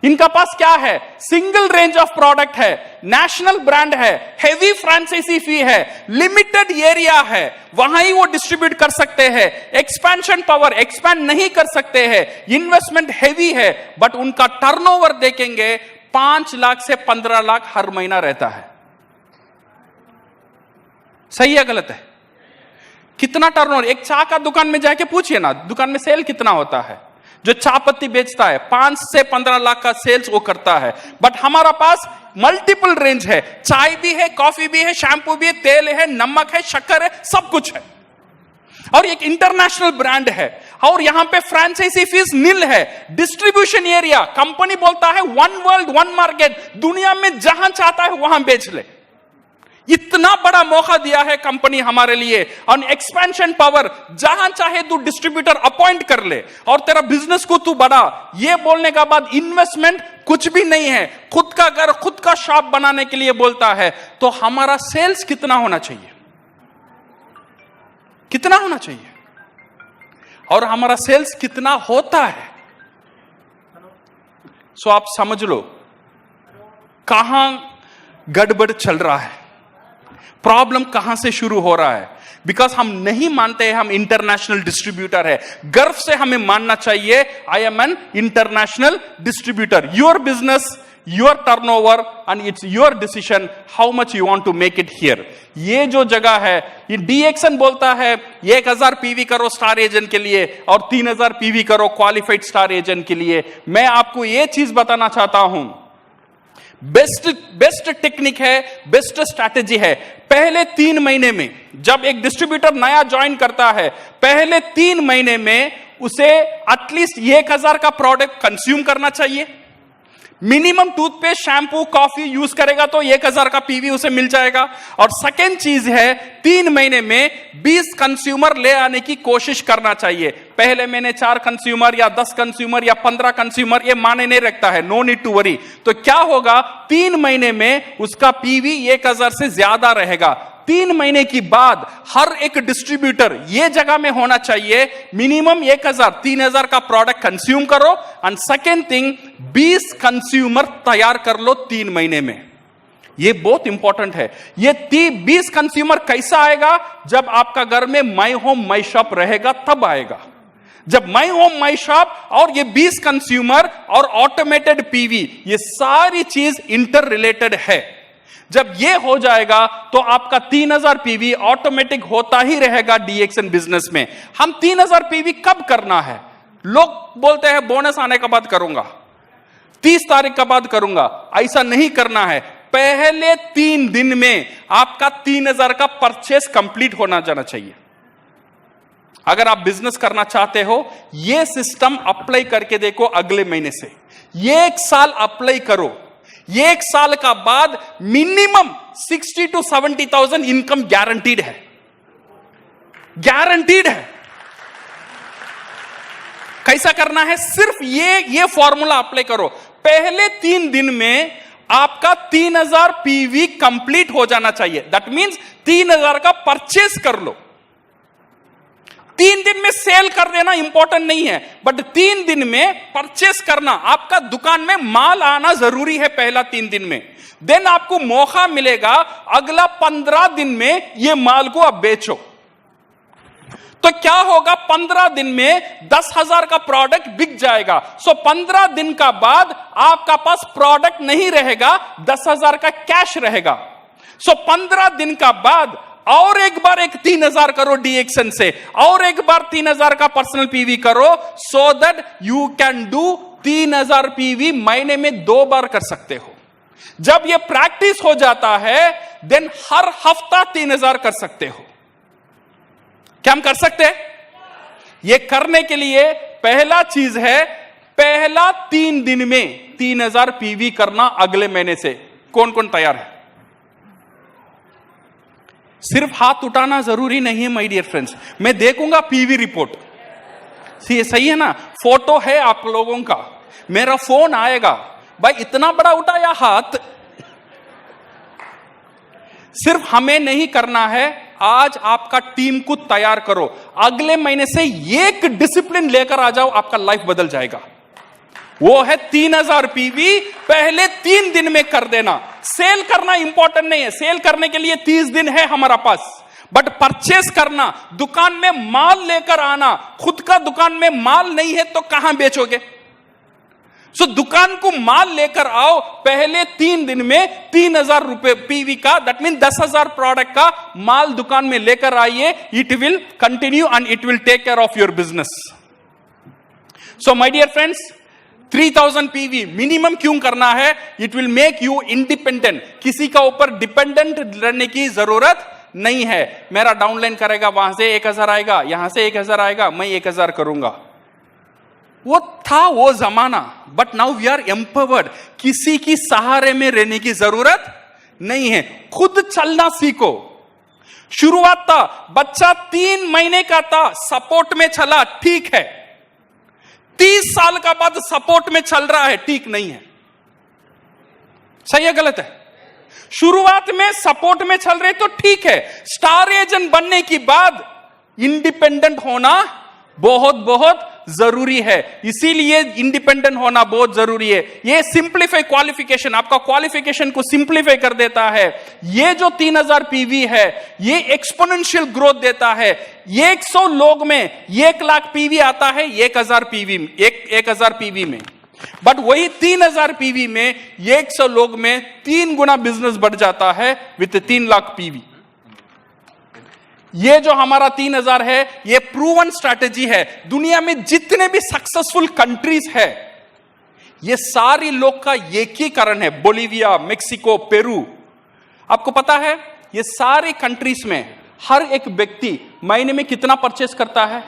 इनका पास क्या है? सिंगल रेंज ऑफ प्रोडक्ट है, नेशनल ब्रांड है, हेवी फ्रेंचाइजी फी है, लिमिटेड एरिया है, वहां ही वो डिस्ट्रीब्यूट कर सकते हैं। एक्सपेंशन पावर, एक्सपैंड नहीं कर सकते हैं। इन्वेस्टमेंट हेवी है, बट उनका टर्नओवर देखेंगे 5 लाख से 15 लाख हर महीना रहता है। सही है गलत है? कितना टर्नओवर? एक चाय का दुकान में जाके पूछिए ना, दुकान में सेल कितना होता है? जो चाय पत्ती बेचता है 5 से 15 लाख का सेल्स वो करता है। बट हमारा पास मल्टीपल रेंज है, चाय भी है, कॉफी भी है, शैम्पू भी है, तेल है, नमक है, शक्कर है, सब कुछ है। और एक इंटरनेशनल ब्रांड है और यहां पे फ्रेंचाइजी फीस नील है। डिस्ट्रीब्यूशन एरिया, कंपनी बोलता है वन वर्ल्ड वन मार्केट, दुनिया में जहां चाहता है वहां बेच ले। इतना बड़ा मौका दिया है कंपनी हमारे लिए। और एक्सपेंशन पावर, जहां चाहे तू डिस्ट्रीब्यूटर अपॉइंट कर ले और तेरा बिजनेस को तू बढ़ा। ये बोलने का बाद इन्वेस्टमेंट कुछ भी नहीं है, खुद का घर, खुद का शॉप बनाने के लिए बोलता है। तो हमारा सेल्स कितना होना चाहिए? कितना होना चाहिए? और हमारा सेल्स कितना होता है? सो आप समझ लो कहां गड़बड़ चल रहा है, प्रॉब्लम कहां से शुरू हो रहा है। बिकॉज हम नहीं मानते हैं हम इंटरनेशनल डिस्ट्रीब्यूटर है। गर्व से हमें मानना चाहिए I am an international distributor. Your business, your turnover and it's your decision how much you want to make it here. ये जो जगह है, ये डीएक्सन बोलता है 1000 पीवी करो स्टार एजेंट के लिए और 3000 पीवी करो क्वालिफाइड स्टार एजेंट के लिए। मैं आपको ये चीज बताना चाहता हूं, बेस्ट टेक्निक है, बेस्ट स्ट्रैटेजी है। पहले 3 महीने में जब एक डिस्ट्रीब्यूटर नया ज्वाइन करता है, पहले 3 महीने में उसे एटलीस्ट 1000 का प्रोडक्ट कंज्यूम करना चाहिए। Minimum toothpaste, shampoo, coffee use करेगा तो 1000 का पीवी उसे मिल जाएगा। और सेकेंड चीज है 3 महीने में 20 कंज्यूमर ले आने की कोशिश करना चाहिए। पहले महीने 4 कंज्यूमर या 10 कंज्यूमर या 15 कंज्यूमर, ये माने नहीं रखता है, नो नीड टू वरी। तो क्या होगा, 3 महीने में उसका पीवी 1000 से ज्यादा रहेगा। 3 महीने की बाद हर एक डिस्ट्रीब्यूटर ये जगह में होना चाहिए मिनिमम 3000 का प्रोडक्ट कंज्यूम करो। एंड सेकेंड थिंग, 20 कंज्यूमर तैयार कर लो 3 महीने में। ये बहुत इंपॉर्टेंट है। ये 20 कंज्यूमर कैसा आएगा? जब आपका घर में माई होम माई शॉप रहेगा तब आएगा। जब माई होम माई शॉप और ये 20 कंज्यूमर और ऑटोमेटेड पीवी, ये सारी चीज इंटर रिलेटेड है। जब ये हो जाएगा तो आपका 3000 पीवी ऑटोमेटिक होता ही रहेगा डीएक्सन बिजनेस में। हम 3000 पीवी कब करना है? लोग बोलते हैं बोनस आने के बाद करूंगा, 30 तारीख के बाद करूंगा। ऐसा नहीं करना है। पहले 3 दिन में आपका 3000 का परचेस कंप्लीट होना जाना चाहिए। अगर आप बिजनेस करना चाहते हो, यह सिस्टम अप्लाई करके देखो अगले महीने से। ये 1 साल अप्लाई करो, ये 1 साल का बाद मिनिमम 60 to 70,000 इनकम गारंटीड है, गारंटीड है। कैसा करना है? सिर्फ ये फॉर्मूला अप्लाई करो। पहले 3 दिन में आपका 3000 पीवी कंप्लीट हो जाना चाहिए। दैट मींस 3000 का परचेस कर लो। 3 दिन में सेल कर देना इंपॉर्टेंट नहीं है, बट 3 दिन में परचेस करना, आपका दुकान में माल आना जरूरी है पहला 3 दिन में। देन आपको मौका मिलेगा अगला 15 दिन में ये माल को आप बेचो। तो क्या होगा? 15 दिन में 10,000 का प्रोडक्ट बिक जाएगा। सो 15 दिन का बाद आपका पास प्रोडक्ट नहीं रहेगा, 10,000 का कैश रहेगा। सो 15 दिन का बाद और एक बार 3000 करो डीएक्सन से, और एक बार 3000 का पर्सनल पीवी करो, so that you can do 3000 PV महीने में 2 बार कर सकते हो। जब ये प्रैक्टिस हो जाता है, देन हर हफ्ता 3000 कर सकते हो। क्या हम कर सकते हैं? ये करने के लिए पहला चीज है, पहला 3 दिन में 3000 पीवी करना अगले महीने से। कौन कौन तैयार है? सिर्फ हाथ उठाना जरूरी नहीं है माय डियर फ्रेंड्स, मैं देखूंगा पीवी रिपोर्ट। सही है ना? फोटो है आप लोगों का, मेरा फोन आएगा, भाई इतना बड़ा उठाया हाथ। सिर्फ हमें नहीं करना है, आज आपका टीम को तैयार करो। अगले महीने से एक डिसिप्लिन लेकर आ जाओ, आपका लाइफ बदल जाएगा। वो है 3000 पीवी पहले 3 दिन में कर देना। सेल करना इंपॉर्टेंट नहीं है, सेल करने के लिए 30 दिन है हमारा पास, बट परचेस करना, दुकान में माल लेकर आना। खुद का दुकान में माल नहीं है तो कहां बेचोगे? सो दुकान को माल लेकर आओ, पहले 3 दिन में 3000 रुपए पीवी का, दैट मीन 10,000 प्रोडक्ट का माल दुकान में लेकर आइए। It will continue and it will take care of your business. So my dear friends, 3000 PV minimum क्यों करना है? It will make you independent. किसी का ऊपर डिपेंडेंट रहने की जरूरत नहीं है। मेरा डाउनलाइन करेगा, वहां से 1000 आएगा, यहां से 1000 आएगा, मैं 1000 करूंगा। वो था वो जमाना, but now we are empowered. किसी की सहारे में रहने की जरूरत नहीं है, खुद चलना सीखो। शुरुआत था, बच्चा 3 महीने का था, सपोर्ट में चला, ठीक है। 30 साल का बाद सपोर्ट में चल रहा है, ठीक नहीं है। सही है गलत है? शुरुआत में सपोर्ट में चल रहे तो ठीक है, स्टार एजेंट बनने की बाद इंडिपेंडेंट होना बहुत बहुत जरूरी है। इसीलिए इंडिपेंडेंट होना बहुत जरूरी है। ये सिंप्लीफाई क्वालिफिकेशन, आपका क्वालिफिकेशन को सिंप्लीफाई कर देता है। ये जो 3000 पीवी है, ये एक्सपोनेंशियल ग्रोथ देता है। 100 लोग में 1 लाख पीवी आता है 1000 पीवी में, बट वही 3000 पीवी में 100 लोग में 3 गुना बिजनेस बढ़ जाता है विथ 3 लाख पीवी। ये जो हमारा 3000 है, ये प्रूवन स्ट्रैटेजी है। दुनिया में जितने भी सक्सेसफुल कंट्रीज है, ये सारी लोग का एक ही कारण है, बोलिविया, मेक्सिको, पेरू। आपको पता है ये सारी कंट्रीज में हर एक व्यक्ति महीने में कितना परचेस करता है?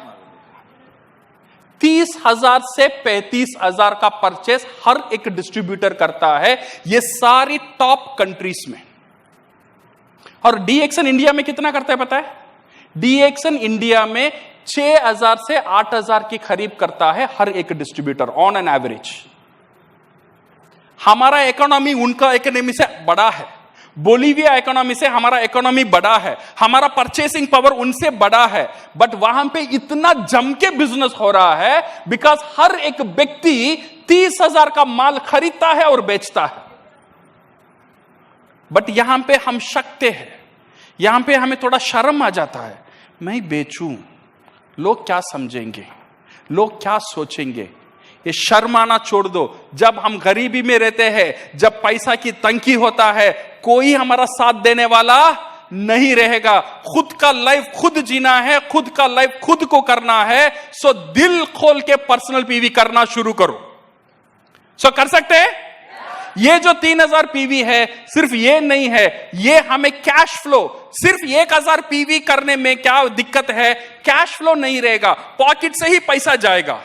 30,000 से 35,000 का परचेस हर एक डिस्ट्रीब्यूटर करता है, ये सारी टॉप कंट्रीज में। और डीएक्सन इंडिया में कितना करता है पता है? डीएक्सन इंडिया में 6,000 से 8,000 की खरीद करता है हर एक डिस्ट्रीब्यूटर ऑन एन एवरेज। हमारा इकोनॉमी उनका इकोनॉमी से बड़ा है, बोलिविया इकोनॉमी से हमारा इकोनॉमी बड़ा है, हमारा परचेसिंग पावर उनसे बड़ा है, बट वहां पे इतना जम के बिजनेस हो रहा है बिकॉज हर एक व्यक्ति 30,000 का माल खरीदता है और बेचता है। बट यहां पे हम शकते हैं, यहां पे हमें थोड़ा शर्म आ जाता है, मैं बेचूं, लोग क्या समझेंगे, लोग क्या सोचेंगे। ये शर्म आना छोड़ दो। जब हम गरीबी में रहते हैं, जब पैसा की तंगी होता है, कोई हमारा साथ देने वाला नहीं रहेगा। खुद का लाइफ खुद जीना है, खुद का लाइफ खुद को करना है। सो दिल खोल के पर्सनल पीवी करना शुरू करो। सो कर सकते हैं? ये जो 3000 पीवी है सिर्फ ये नहीं है, ये हमें कैश फ्लो, सिर्फ 1000 पीवी करने में क्या दिक्कत है, कैश फ्लो नहीं रहेगा, पॉकेट से ही पैसा जाएगा।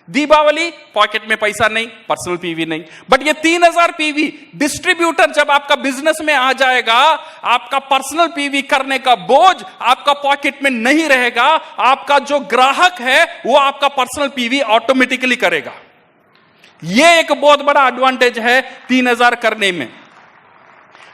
दीपावली पॉकेट में पैसा नहीं, पर्सनल पीवी नहीं, बट ये 3000 पीवी डिस्ट्रीब्यूटर जब आपका बिजनेस में आ जाएगा, आपका पर्सनल पीवी करने का बोझ आपका पॉकेट में नहीं रहेगा, आपका जो ग्राहक है वो आपका पर्सनल पीवी ऑटोमेटिकली करेगा। ये एक बहुत बड़ा एडवांटेज है 3000 करने में।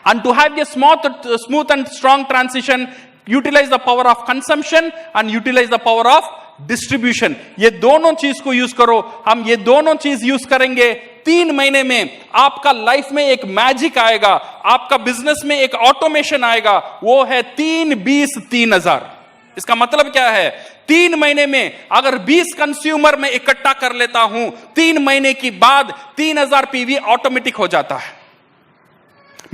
And to have a smooth and strong transition, utilize the power of consumption and utilize the power of distribution. ये दोनों चीज को यूज करो। हम ये दोनों चीज यूज करेंगे 3 महीने में आपका लाइफ में एक मैजिक आएगा, आपका बिजनेस में एक ऑटोमेशन आएगा, वो है 3-20-3000। इसका मतलब क्या है, 3 महीने में अगर 20 कंज्यूमर में इकट्ठा कर लेता हूं, 3 महीने की बाद 3000 पीवी ऑटोमेटिक हो जाता है।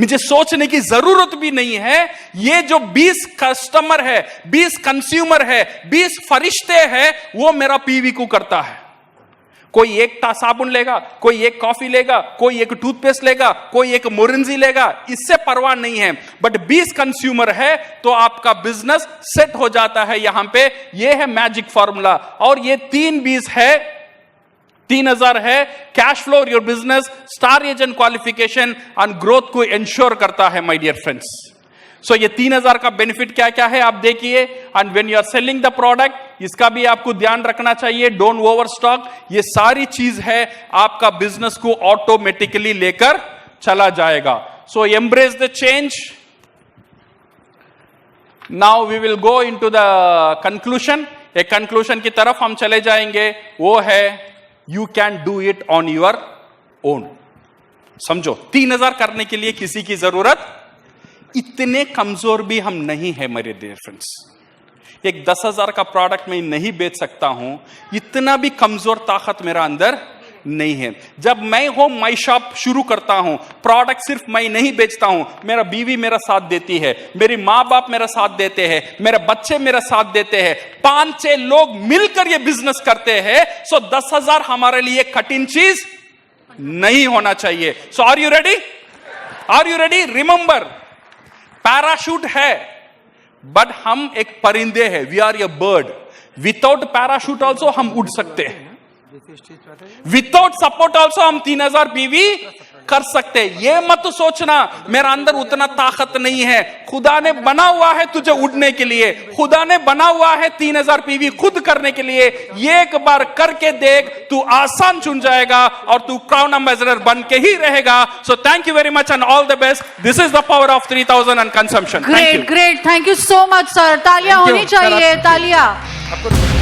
मुझे सोचने की जरूरत भी नहीं है, ये जो 20 कस्टमर है, 20 कंज्यूमर है, 20 फरिश्ते हैं, वो मेरा पीवी को करता है। कोई एक साबुन लेगा, कोई एक कॉफी लेगा, कोई एक टूथपेस्ट लेगा, कोई एक मोरिंजी लेगा, इससे परवाह नहीं है, बट 20 कंज्यूमर है तो आपका बिजनेस सेट हो जाता है। यहां पे ये है मैजिक फॉर्मूला। और ये 3-20 है, 3000 है, cash flow, your business, star agent qualification और ग्रोथ को इंश्योर करता है माय डियर फ्रेंड्स। सो ये 3000 का बेनिफिट क्या क्या है आप देखिए। And when you are selling the product, इसका भी आपको ध्यान रखना चाहिए, डोंट ओवर स्टॉक। ये सारी चीज है आपका बिजनेस को ऑटोमेटिकली लेकर चला जाएगा। So embrace the change. Now we will go into the conclusion. एक कंक्लूजन की तरफ हम चले जाएंगे, वो है you can do it on your own. समझो, 3000 करने के लिए किसी की जरूरत, इतने कमजोर भी हम नहीं है मेरे डियर फ्रेंड्स। एक 10,000 का प्रोडक्ट मैं नहीं बेच सकता हूं, इतना भी कमजोर ताकत मेरा अंदर नहीं है। जब मैं होम माई शॉप शुरू करता हूं, प्रोडक्ट सिर्फ मैं नहीं बेचता हूं, मेरा बीवी मेरा साथ देती है, मेरी माँ बाप मेरा साथ देते हैं, मेरे बच्चे मेरा साथ देते हैं, 5-6 लोग मिलकर ये बिजनेस करते हैं। सो 10,000 हमारे लिए कठिन चीज नहीं होना चाहिए। So are you ready? Are you ready? Remember, parachute है बट हम एक परिंदे हैं, we are a bird. Without parachute also हम उड़ सकते हैं, विदाउट सपोर्ट ऑल्सो हम 3000 पीवी कर सकते हैं। ये मत सोचना मेरा अंदर उतना ताकत नहीं है। खुदा ने बना हुआ है तुझे उड़ने के लिए, खुदा ने बना हुआ है 3000 पीवी खुद करने के लिए। ये एक बार करके देख, तू आसान चुन जाएगा और तू क्राउन एम्बेसडर बन के ही रहेगा। So thank you very much and all the best. This is the power of 3000 and consumption. Great, great, thank you so much sir. तालियां होनी चाहिए, तालियां।